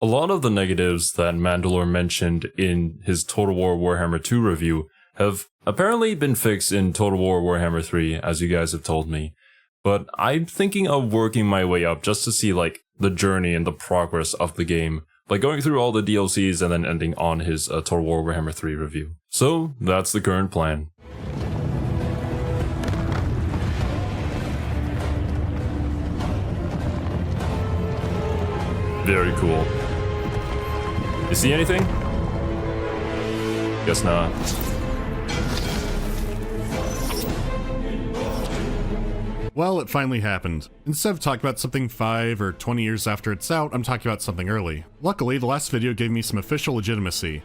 A lot of the negatives that Mandalore mentioned in his Total War Warhammer 2 review have apparently been fixed in Total War Warhammer 3, as you guys have told me. But I'm thinking of working my way up just to see like the journey and the progress of the game, like going through all the DLCs and then ending on his Total War Warhammer 3 review. So that's the current plan. Very cool. You see anything? Guess not. Well, it finally happened. Instead of talking about something 5 or 20 years after it's out, I'm talking about something early. Luckily, the last video gave me some official legitimacy.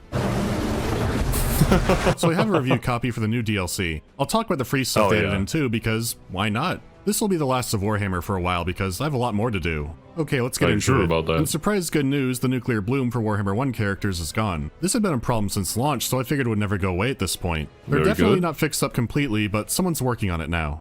So I have a review copy for the new DLC. I'll talk about the free stuff they added in too, because why not? This will be the last of Warhammer for a while because I have a lot more to do. Okay, let's get into it. About that. And surprise good news, the nuclear bloom for Warhammer 1 characters is gone. This had been a problem since launch, so I figured it would never go away at this point. They're definitely not fixed up completely, but someone's working on it now.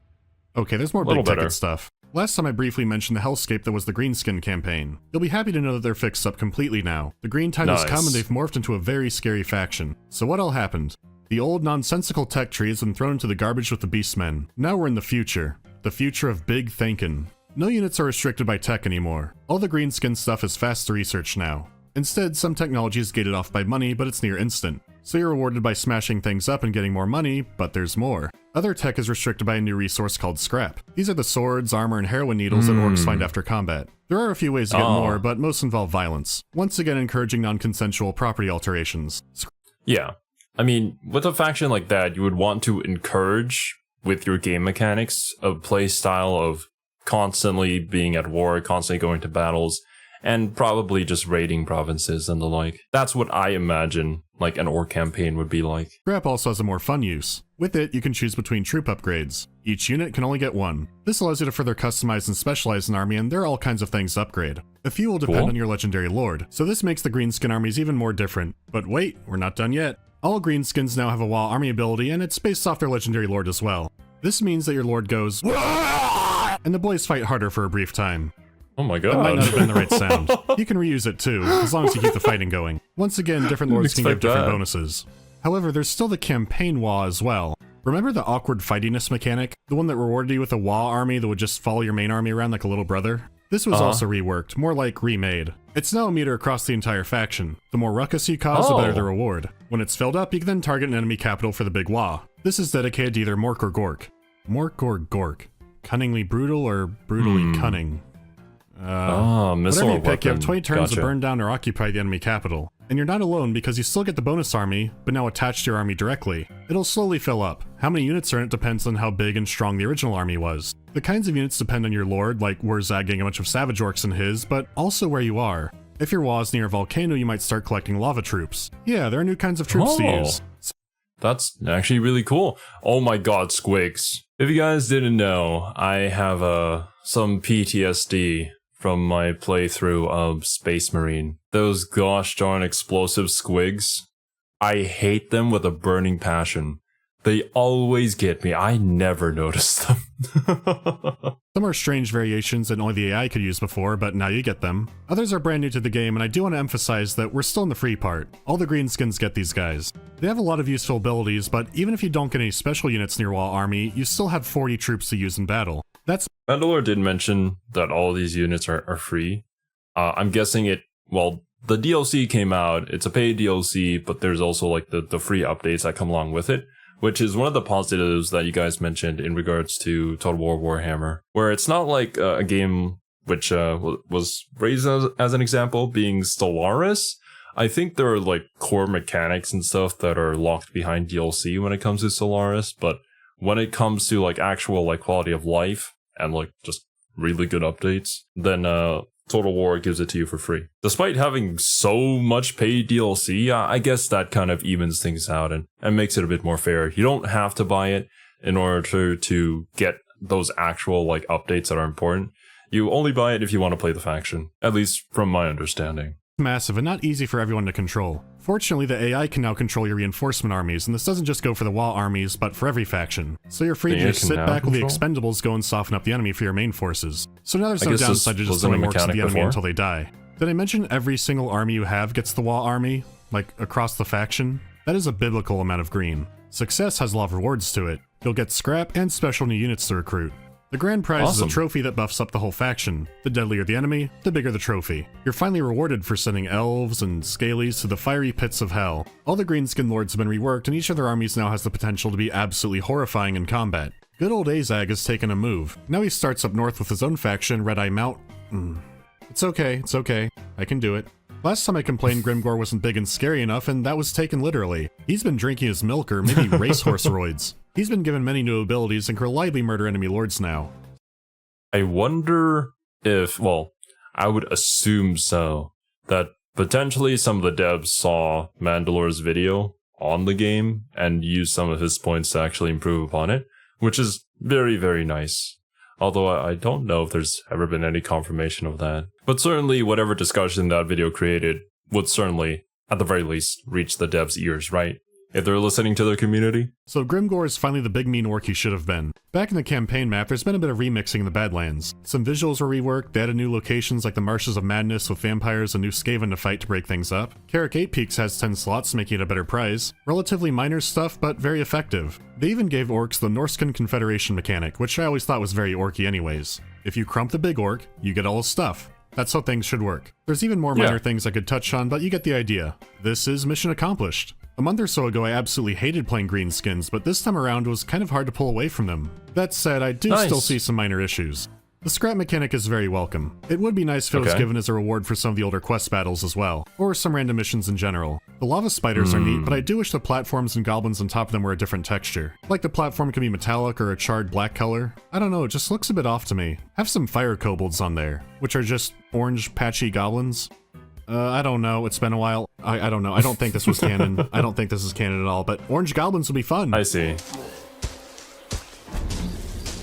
Okay, there's more big ticket stuff. Last time I briefly mentioned the hellscape that was the Greenskin campaign. You'll be happy to know that they're fixed up completely now. The Green Tide has come and they've morphed into a very scary faction. So what all happened? The old nonsensical tech tree has been thrown into the garbage with the Beastmen. Now we're in the future. The future of big thinking. No units are restricted by tech anymore. All the Greenskin stuff is fast to research now. Instead, some technology is gated off by money, but it's near instant. So you're rewarded by smashing things up and getting more money, but there's more. Other tech is restricted by a new resource called scrap. These are the swords, armor, and heroin needles that orcs find after combat. There are a few ways to get more, but most involve violence. Once again, encouraging non-consensual property alterations. Yeah. I mean, with a faction like that, you would want to encourage, with your game mechanics, a play style of constantly being at war, constantly going to battles, and probably just raiding provinces and the like. That's what I imagine like an orc campaign would be like. Scrap also has a more fun use. With it, you can choose between troop upgrades. Each unit can only get one. This allows you to further customize and specialize an army, and there are all kinds of things to upgrade. A few will depend on your legendary lord, so this makes the Greenskin armies even more different. But wait, we're not done yet. All Greenskins now have a WoW army ability, and it's based off their legendary lord as well. This means that your lord goes and the boys fight harder for a brief time. Oh my god. That might not have been the right sound. You can reuse it too, as long as you keep the fighting going. Once again, different lords can give different bonuses. However, there's still the campaign WoW as well. Remember the awkward fightiness mechanic? The one that rewarded you with a WoW army that would just follow your main army around like a little brother? This was also reworked, more like remade. It's now a meter across the entire faction. The more ruckus you cause, the better the reward. When it's filled up, you can then target an enemy capital for the big WoW. This is dedicated to either Mork or Gork. Mork or Gork? Cunningly brutal or brutally cunning? Missile whatever you pick, weapon. you have 20 turns to burn down or occupy the enemy capital. And you're not alone because you still get the bonus army, but now attached to your army directly. It'll slowly fill up. How many units are in it depends on how big and strong the original army was. The kinds of units depend on your lord, like Wurzag getting a bunch of savage orcs in his, but also where you are. If your WoW is near a volcano, you might start collecting lava troops. Yeah, there are new kinds of troops to use. That's actually really cool. Oh my god, Squigs. If you guys didn't know, I have some PTSD from my playthrough of Space Marine. Those gosh darn explosive squigs. I hate them with a burning passion. They always get me. I never notice them. Some are strange variations that only the AI could use before, but now you get them. Others are brand new to the game, and I do want to emphasize that we're still in the free part. All the Greenskins get these guys. They have a lot of useful abilities, but even if you don't get any special units in your WoW army, you still have 40 troops to use in battle. Mandalore did mention that all these units are free. I'm guessing the DLC came out, it's a paid DLC, but there's also like the free updates that come along with it, which is one of the positives that you guys mentioned in regards to Total War Warhammer, where it's not like a game which was raised as an example being Stellaris. I think there are like core mechanics and stuff that are locked behind DLC when it comes to Stellaris, but when it comes to like actual like quality of life and like just really good updates, then Total War gives it to you for free. Despite having so much paid DLC, I guess that kind of evens things out and makes it a bit more fair. You don't have to buy it in order to get those actual like updates that are important. You only buy it if you want to play the faction, at least from my understanding. Massive and not easy for everyone to control. Fortunately, the AI can now control your reinforcement armies, and this doesn't just go for the WoW armies, but for every faction. So you're free to just sit back while the expendables go and soften up the enemy for your main forces. So now there's no downside to just throwing orcs at the enemy until they die. Did I mention every single army you have gets the Wa army? Like, across the faction? That is a biblical amount of green. Success has a lot of rewards to it. You'll get scrap and special new units to recruit. The grand prize is a trophy that buffs up the whole faction. The deadlier the enemy, the bigger the trophy. You're finally rewarded for sending elves and scalies to the fiery pits of hell. All the greenskin lords have been reworked, and each of their armies now has the potential to be absolutely horrifying in combat. Good old Azag has taken a move. Now he starts up north with his own faction, Red Eye Mount. It's okay, I can do it. Last time I complained Grimgor wasn't big and scary enough, and that was taken literally. He's been drinking his milk, or maybe racehorse roids. He's been given many new abilities and can reliably murder enemy lords now. I wonder if, well, I would assume so, that potentially some of the devs saw Mandalore's video on the game and used some of his points to actually improve upon it, which is very, very nice. Although I don't know if there's ever been any confirmation of that. But certainly whatever discussion that video created would certainly, at the very least, reach the devs' ears, right? If they're listening to their community. So Grimgor is finally the big mean orc he should have been. Back in the campaign map, there's been a bit of remixing in the Badlands. Some visuals were reworked, they added new locations like the Marshes of Madness with vampires and new Skaven to fight to break things up. Carrick 8 Peaks has 10 slots, making it a better prize. Relatively minor stuff, but very effective. They even gave orcs the Norscan Confederation mechanic, which I always thought was very orky anyways. If you crump the big orc, you get all his stuff. That's how things should work. There's even more minor things I could touch on, but you get the idea. This is mission accomplished. A month or so ago I absolutely hated playing greenskins, but this time around it was kind of hard to pull away from them. That said, I do still see some minor issues. The scrap mechanic is very welcome. It would be nice if it was given as a reward for some of the older quest battles as well, or some random missions in general. The lava spiders are neat, but I do wish the platforms and goblins on top of them were a different texture. Like the platform could be metallic or a charred black color. I don't know, it just looks a bit off to me. Have some fire kobolds on there, which are just orange patchy goblins. I don't know, it's been a while. I don't know, I don't think this was canon. I don't think this is canon at all, but orange goblins would be fun. I see.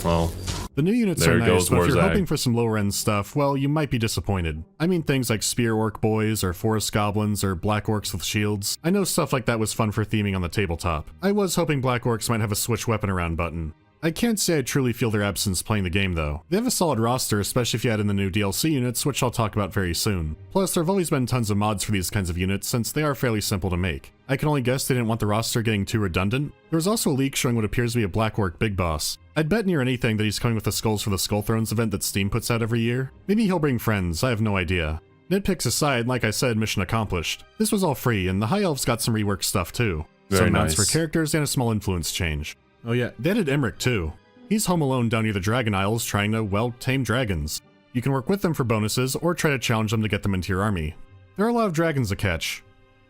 Well, the new units are nice, but if you're hoping for some lower end stuff, well, you might be disappointed. I mean things like spear orc boys, or forest goblins, or black orcs with shields. I know stuff like that was fun for theming on the tabletop. I was hoping black orcs might have a switch weapon around button. I can't say I truly feel their absence playing the game though. They have a solid roster, especially if you add in the new DLC units, which I'll talk about very soon. Plus, there have always been tons of mods for these kinds of units, since they are fairly simple to make. I can only guess they didn't want the roster getting too redundant. There was also a leak showing what appears to be a Black Orc Big Boss. I'd bet near anything that he's coming with the Skulls for the Skull Thrones event that Steam puts out every year. Maybe he'll bring friends, I have no idea. Nitpicks aside, like I said, mission accomplished. This was all free, and the High Elves got some reworked stuff too. Some mounts for characters and a small influence change. Oh yeah, they added Emmerich too. He's home alone down near the Dragon Isles trying to, well, tame dragons. You can work with them for bonuses, or try to challenge them to get them into your army. There are a lot of dragons to catch.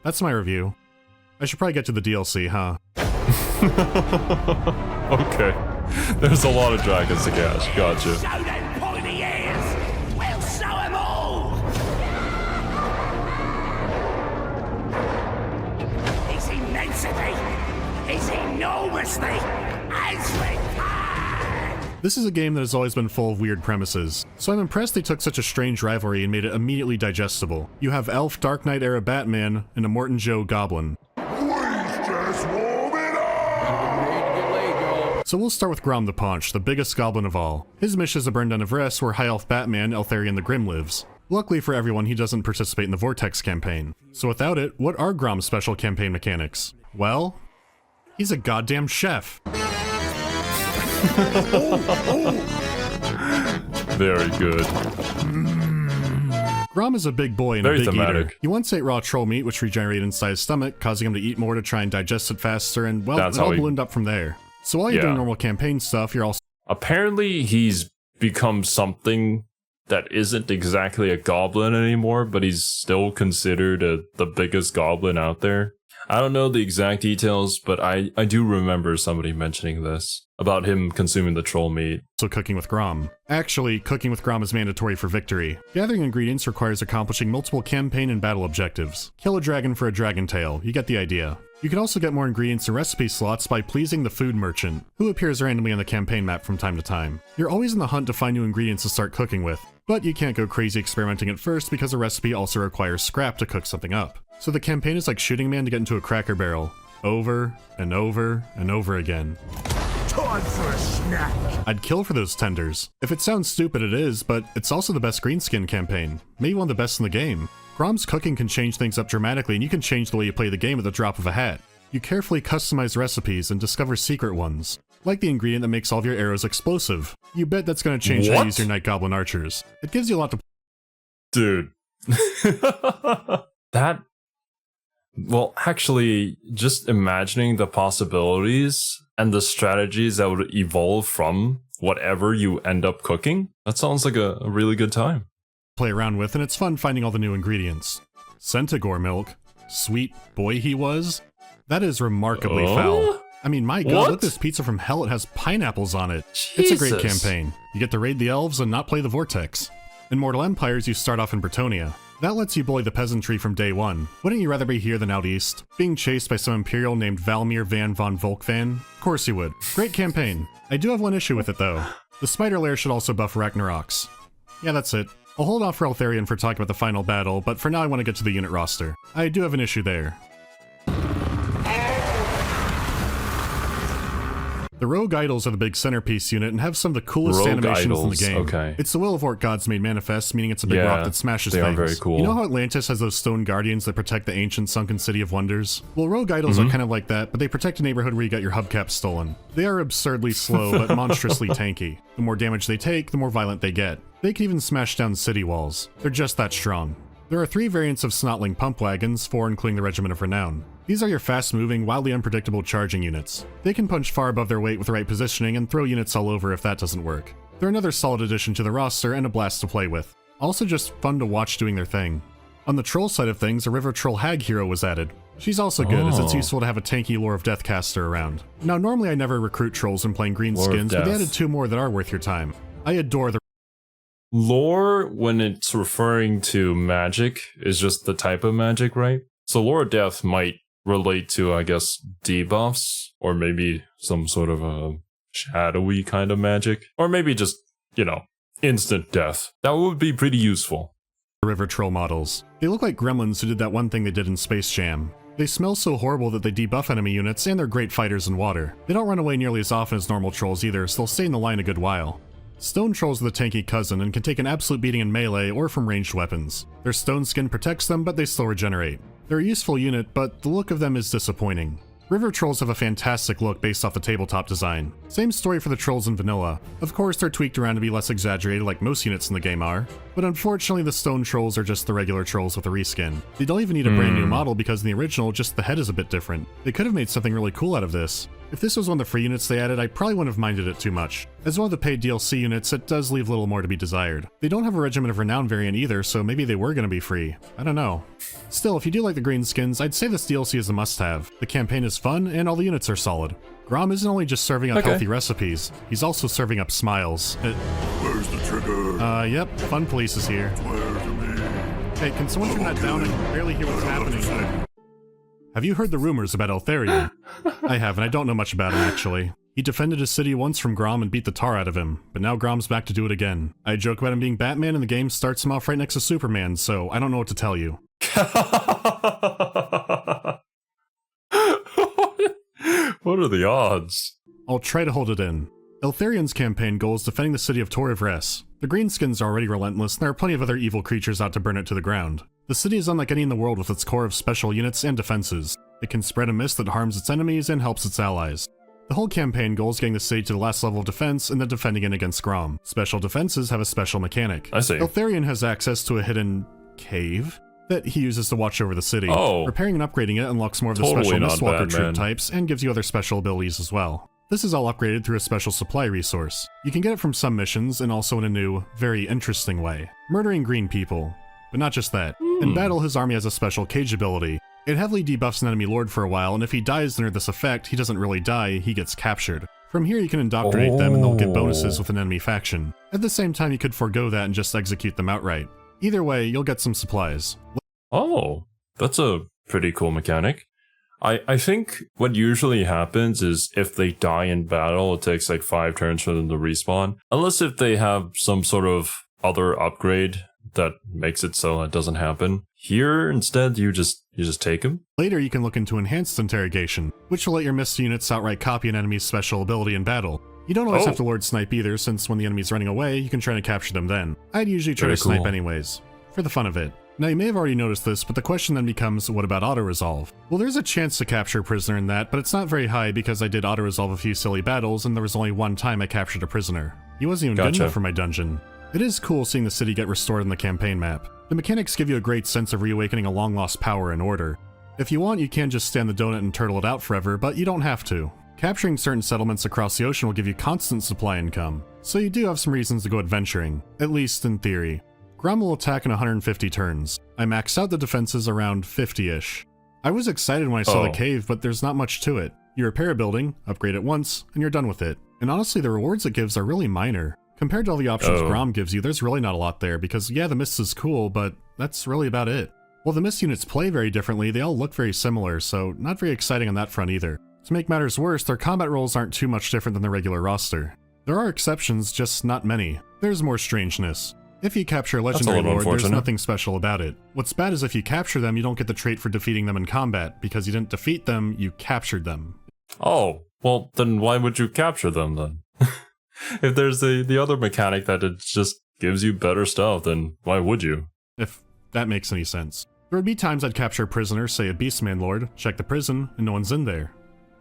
That's my review. I should probably get to the DLC, huh? Okay. There's a lot of dragons to catch, gotcha. Show them pointy ears! We'll show them all! His immensity, his enormously, as we This is a game that has always been full of weird premises, so I'm impressed they took such a strange rivalry and made it immediately digestible. You have Elf Dark Knight era Batman and a Morton Joe Goblin. So we'll start with Warden The Paunch, the biggest goblin of all. His mission is to burn down Everest, where High Elf Batman, Eltharion the Grim, lives. Luckily for everyone, he doesn't participate in the Vortex campaign. So without it, what are Grom's special campaign mechanics? Well, he's a goddamn chef. Very good. Grom is a big boy and a big eater. He once ate raw troll meat, which regenerated inside his stomach, causing him to eat more to try and digest it faster, and well, it all ballooned up from there. So while you're doing normal campaign stuff, you're also... Apparently he's become something that isn't exactly a goblin anymore, but he's still considered the biggest goblin out there. I don't know the exact details, but I do remember somebody mentioning this, about him consuming the troll meat. So cooking with Grom. Actually, cooking with Grom is mandatory for victory. Gathering ingredients requires accomplishing multiple campaign and battle objectives. Kill a dragon for a dragon tail, you get the idea. You can also get more ingredients and recipe slots by pleasing the food merchant, who appears randomly on the campaign map from time to time. You're always in the hunt to find new ingredients to start cooking with, but you can't go crazy experimenting at first because a recipe also requires scrap to cook something up. So the campaign is like shooting a man to get into a Cracker Barrel, over and over and over again. Time for a snack. I'd kill for those tenders. If it sounds stupid, it is, but it's also the best greenskin campaign. Maybe one of the best in the game. Grom's cooking can change things up dramatically, and you can change the way you play the game at the drop of a hat. You carefully customize recipes and discover secret ones, like the ingredient that makes all of your arrows explosive. You bet that's going to change how you use your Night Goblin archers. It gives you a lot to... Dude. That... Well, actually, just imagining the possibilities and the strategies that would evolve from whatever you end up cooking, that sounds like a really good time. Play around with, and it's fun finding all the new ingredients. Centaur milk. Sweet boy he was. That is remarkably foul. I mean, my god, look, this pizza from hell, it has pineapples on it. Jesus. It's a great campaign. You get to raid the elves and not play the Vortex. In Mortal Empires, you start off in Bretonnia. That lets you bully the peasantry from day one. Wouldn't you rather be here than out east? Being chased by some Imperial named Valmir van von Volkvan? Of course you would. Great campaign. I do have one issue with it though. The Spider Lair should also buff Ragnaroks. Yeah, that's it. I'll hold off for Eltharion for talking about the final battle, but for now I want to get to the unit roster. I do have an issue there. The Rogue Idols are the big centerpiece unit and have some of the coolest animations in the game. Okay. It's the Will of Orc gods made manifest, meaning it's a big rock that smashes things. They are very cool. You know how Atlantis has those stone guardians that protect the ancient sunken city of wonders? Well, Rogue Idols are kind of like that, but they protect a neighborhood where you got your hubcaps stolen. They are absurdly slow, but monstrously tanky. The more damage they take, the more violent they get. They can even smash down city walls. They're just that strong. There are 3 variants of Snotling pump wagons, 4 including the Regiment of Renown. These are your fast-moving, wildly unpredictable charging units. They can punch far above their weight with the right positioning and throw units all over if that doesn't work. They're another solid addition to the roster and a blast to play with. Also just fun to watch doing their thing. On the troll side of things, a River Troll Hag hero was added. She's also good, as it's useful to have a tanky Lore of Death caster around. Now normally I never recruit trolls when playing greenskins, but they added 2 more that are worth your time. I adore the Lore, when it's referring to magic, is just the type of magic, right? So Lore of Death might relate to, I guess, debuffs, or maybe some sort of a shadowy kind of magic, or maybe just, you know, instant death. That would be pretty useful. River Troll models. They look like gremlins who did that one thing they did in Space Jam. They smell so horrible that they debuff enemy units, and they're great fighters in water. They don't run away nearly as often as normal trolls either, so they'll stay in the line a good while. Stone trolls are the tanky cousin and can take an absolute beating in melee or from ranged weapons. Their stone skin protects them, but they still regenerate. They're a useful unit, but the look of them is disappointing. River trolls have a fantastic look based off the tabletop design. Same story for the trolls in vanilla. Of course, they're tweaked around to be less exaggerated like most units in the game are, but unfortunately the stone trolls are just the regular trolls with a reskin. They don't even need a brand new model because in the original, just the head is a bit different. They could have made something really cool out of this. If this was one of the free units they added, I probably wouldn't have minded it too much. As one of the paid DLC units, it does leave little more to be desired. They don't have a Regiment of Renown variant either, so maybe they were going to be free. I don't know. Still, if you do like the green skins, I'd say this DLC is a must-have. The campaign is fun, and all the units are solid. Grom isn't only just serving up healthy recipes, he's also serving up smiles. Where's the trigger? Yep, Fun Police is here. Hey, can someone turn that down? I can barely hear what's happening. Have you heard the rumors about Eltharion? I haven't, I don't know much about him actually. He defended his city once from Grom and beat the tar out of him, but now Grom's back to do it again. I joke about him being Batman and the game starts him off right next to Superman, so I don't know what to tell you. What are the odds? I'll try to hold it in. Eltharion's campaign goal is defending the city of Tor of Res. The greenskins are already relentless, and there are plenty of other evil creatures out to burn it to the ground. The city is unlike any in the world with its core of special units and defenses. It can spread a mist that harms its enemies and helps its allies. The whole campaign goal is getting the city to the last level of defense and then defending it against Grom. Special defenses have a special mechanic. I see. Eltharion has access to a hidden cave that he uses to watch over the city. Repairing and upgrading it unlocks more of the special Mistwalker troop types and gives you other special abilities as well. This is all upgraded through a special supply resource. You can get it from some missions and also in a new, very interesting way. Murdering green people. But not just that. In battle, his army has a special cage ability. It heavily debuffs an enemy lord for a while, and if he dies under this effect, he doesn't really die, he gets captured. From here you can indoctrinate them and they'll get bonuses with an enemy faction. At the same time you could forego that and just execute them outright. Either way, you'll get some supplies. Oh, that's a pretty cool mechanic. I think what usually happens is if they die in battle, it takes like 5 turns for them to respawn. Unless if they have some sort of other upgrade that makes it so it doesn't happen. here instead you just take him? Later you can look into enhanced interrogation, which will let your missed units outright copy an enemy's special ability in battle. You don't always have to Lord Snipe either, since when the enemy's running away, you can try to capture them then. I'd usually try to snipe anyways, for the fun of it. Now you may have already noticed this, but the question then becomes, what about auto-resolve? Well, there's a chance to capture a prisoner in that, but it's not very high because I did auto-resolve a few silly battles and there was only one time I captured a prisoner. He wasn't even good enough for my dungeon. It is cool seeing the city get restored in the campaign map. The mechanics give you a great sense of reawakening a long-lost power and order. If you want, you can just stand the donut and turtle it out forever, but you don't have to. Capturing certain settlements across the ocean will give you constant supply income, so you do have some reasons to go adventuring, at least in theory. Grom will attack in 150 turns. I maxed out the defenses around 50-ish. I was excited when I saw the cave, but there's not much to it. You repair a building, upgrade it once, and you're done with it. And honestly, the rewards it gives are really minor. Compared to all the options Grom gives you, there's really not a lot there, because yeah, the Mist is cool, but that's really about it. While the Mist units play very differently, they all look very similar, so not very exciting on that front either. To make matters worse, their combat roles aren't too much different than the regular roster. There are exceptions, just not many. There's more strangeness. If you capture a legendary lord, there's nothing special about it. What's bad is if you capture them, you don't get the trait for defeating them in combat, because you didn't defeat them, you captured them. Oh, well then why would you capture them then? If there's the other mechanic that it just gives you better stuff, then why would you? If that makes any sense. There would be times I'd capture a prisoner, say a Beastman Lord, check the prison, and no one's in there.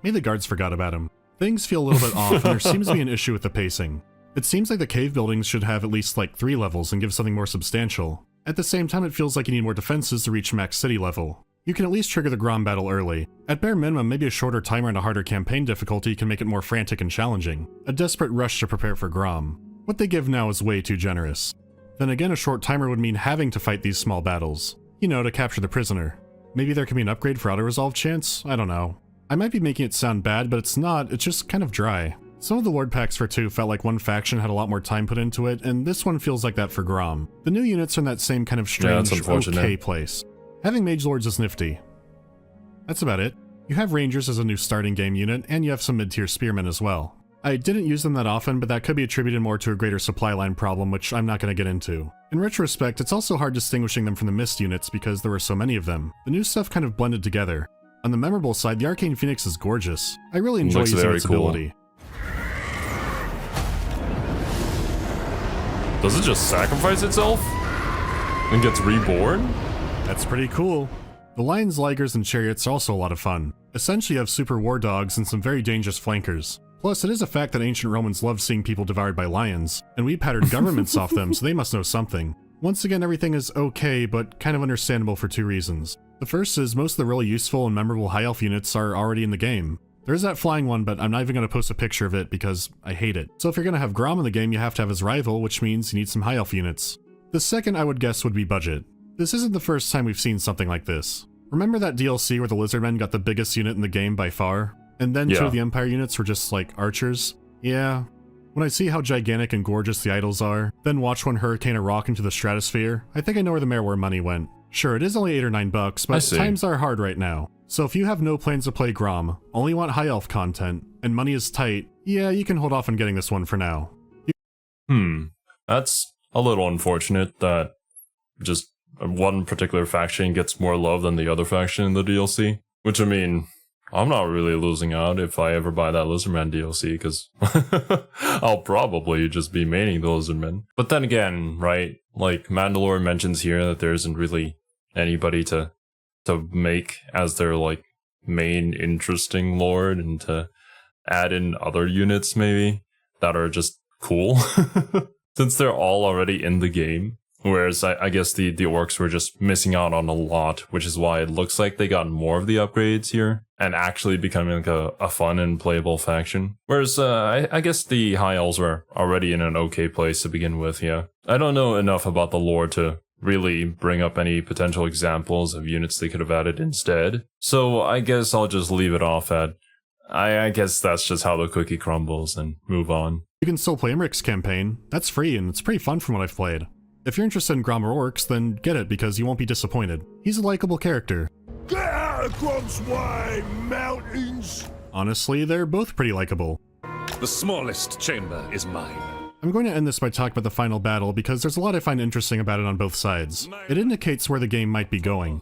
Maybe the guards forgot about him. Things feel a little bit off, and there seems to be an issue with the pacing. It seems like the cave buildings should have at least like 3 levels and give something more substantial. At the same time, it feels like you need more defenses to reach max city level. You can at least trigger the Grom battle early. At bare minimum, maybe a shorter timer and a harder campaign difficulty can make it more frantic and challenging. A desperate rush to prepare for Grom. What they give now is way too generous. Then again, a short timer would mean having to fight these small battles. You know, to capture the prisoner. Maybe there can be an upgrade for auto-resolve chance? I don't know. I might be making it sound bad, but it's not, it's just kind of dry. Some of the Lord packs for 2 felt like one faction had a lot more time put into it, and this one feels like that for Grom. The new units are in that same kind of strange, okay place. Having Mage Lords is nifty. That's about it. You have Rangers as a new starting game unit, and you have some mid-tier Spearmen as well. I didn't use them that often, but that could be attributed more to a greater supply line problem, which I'm not going to get into. In retrospect, it's also hard distinguishing them from the Mist units because there were so many of them. The new stuff kind of blended together. On the memorable side, the Arcane Phoenix is gorgeous. I really enjoy using its ability. Does it just sacrifice itself? And gets reborn? That's pretty cool. The Lions, Ligers, and Chariots are also a lot of fun. Essentially you have super war dogs and some very dangerous flankers. Plus, it is a fact that ancient Romans loved seeing people devoured by lions, and we patterned governments off them, so they must know something. Once again, everything is okay, but kind of understandable for 2 reasons. The first is most of the really useful and memorable high elf units are already in the game. There's that flying one, but I'm not even going to post a picture of it because I hate it. So if you're going to have Grom in the game, you have to have his rival, which means you need some high elf units. The second I would guess would be budget. This isn't the first time we've seen something like this. Remember that DLC where the Lizardmen got the biggest unit in the game by far? And then 2 of the Empire units were just like archers? Yeah. When I see how gigantic and gorgeous the idols are, then watch one hurricane a rock into the stratosphere, I think I know where the Mareware money went. Sure, it is only $8 or $9, but times are hard right now. So if you have no plans to play Grom, only want high elf content, and money is tight, yeah, you can hold off on getting this one for now. That's a little unfortunate that just one particular faction gets more love than the other faction in the DLC. Which, I mean, I'm not really losing out if I ever buy that Lizardman DLC, because I'll probably just be maining the Lizardmen. But then again, right, like Mandalore mentions here that there isn't really anybody to make as their like main interesting lord, and to add in other units maybe that are just cool since they're all already in the game. Whereas I guess the orcs were just missing out on a lot, which is why it looks like they got more of the upgrades here and actually becoming like a fun and playable faction. Whereas I guess the high elves were already in an okay place to begin with, yeah. I don't know enough about the lore to really bring up any potential examples of units they could have added instead. So I guess I'll just leave it off at, I guess that's just how the cookie crumbles, and move on. You can still play Imric's campaign. That's free and it's pretty fun from what I've played. If you're interested in Grom or Orcs, then get it because you won't be disappointed. He's a likable character. Get out of Grom's way, mountains! Honestly, they're both pretty likable. The smallest chamber is mine. I'm going to end this by talking about the final battle because there's a lot I find interesting about it on both sides. It indicates where the game might be going.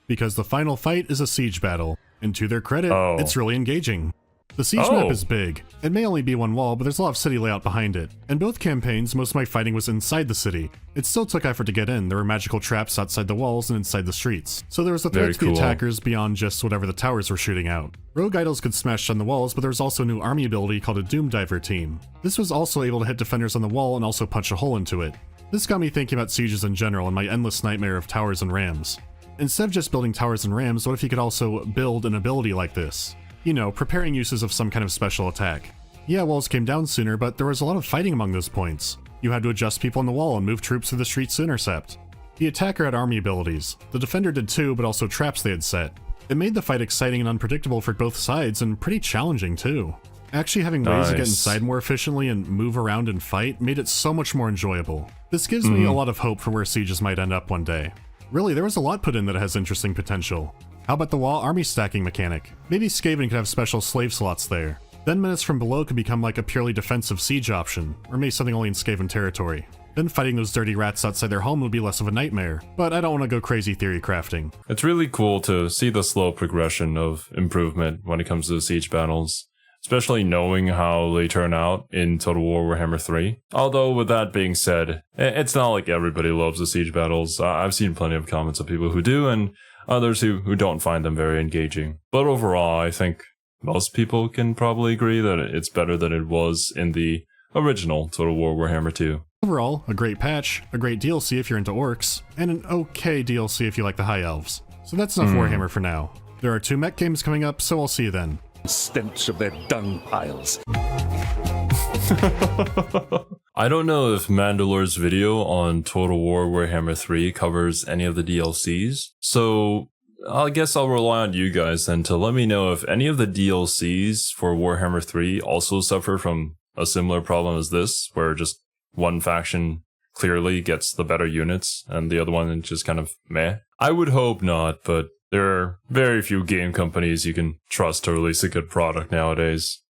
Because the final fight is a siege battle, and to their credit, it's really engaging. The siege map is big. It may only be one wall, but there's a lot of city layout behind it. In both campaigns, most of my fighting was inside the city. It still took effort to get in. There were magical traps outside the walls and inside the streets. So there was a threat to the attackers beyond just whatever the towers were shooting out. Rogue idols could smash down the walls, but there was also a new army ability called a Doom Diver team. This was also able to hit defenders on the wall and also punch a hole into it. This got me thinking about sieges in general and my endless nightmare of towers and rams. Instead of just building towers and rams, what if you could also build an ability like this? You know, preparing uses of some kind of special attack. Yeah, walls came down sooner, but there was a lot of fighting among those points. You had to adjust people on the wall and move troops through the streets to intercept. The attacker had army abilities. The defender did too, but also traps they had set. It made the fight exciting and unpredictable for both sides, and pretty challenging too. Actually having ways to get inside more efficiently and move around and fight made it so much more enjoyable. This gives me a lot of hope for where sieges might end up one day. Really, there was a lot put in that has interesting potential. How about the wall army stacking mechanic? Maybe Skaven could have special slave slots there. Then menace from below could become like a purely defensive siege option, or maybe something only in Skaven territory. Then fighting those dirty rats outside their home would be less of a nightmare, but I don't want to go crazy theory crafting. It's really cool to see the slow progression of improvement when it comes to the siege battles, especially knowing how they turn out in Total War Warhammer 3. Although with that being said, it's not like everybody loves the siege battles. I've seen plenty of comments of people who do, and others who don't find them very engaging. But overall, I think most people can probably agree that it's better than it was in the original Total War Warhammer 2. Overall, a great patch, a great DLC if you're into orcs, and an okay DLC if you like the high elves. So that's enough Warhammer for now. There are 2 mech games coming up, so I'll see you then. Stench of their dung piles. I don't know if Mandalore's video on Total War Warhammer 3 covers any of the DLCs, so I guess I'll rely on you guys then to let me know if any of the DLCs for Warhammer 3 also suffer from a similar problem as this, where just one faction clearly gets the better units and the other one just kind of meh. I would hope not, but there are very few game companies you can trust to release a good product nowadays.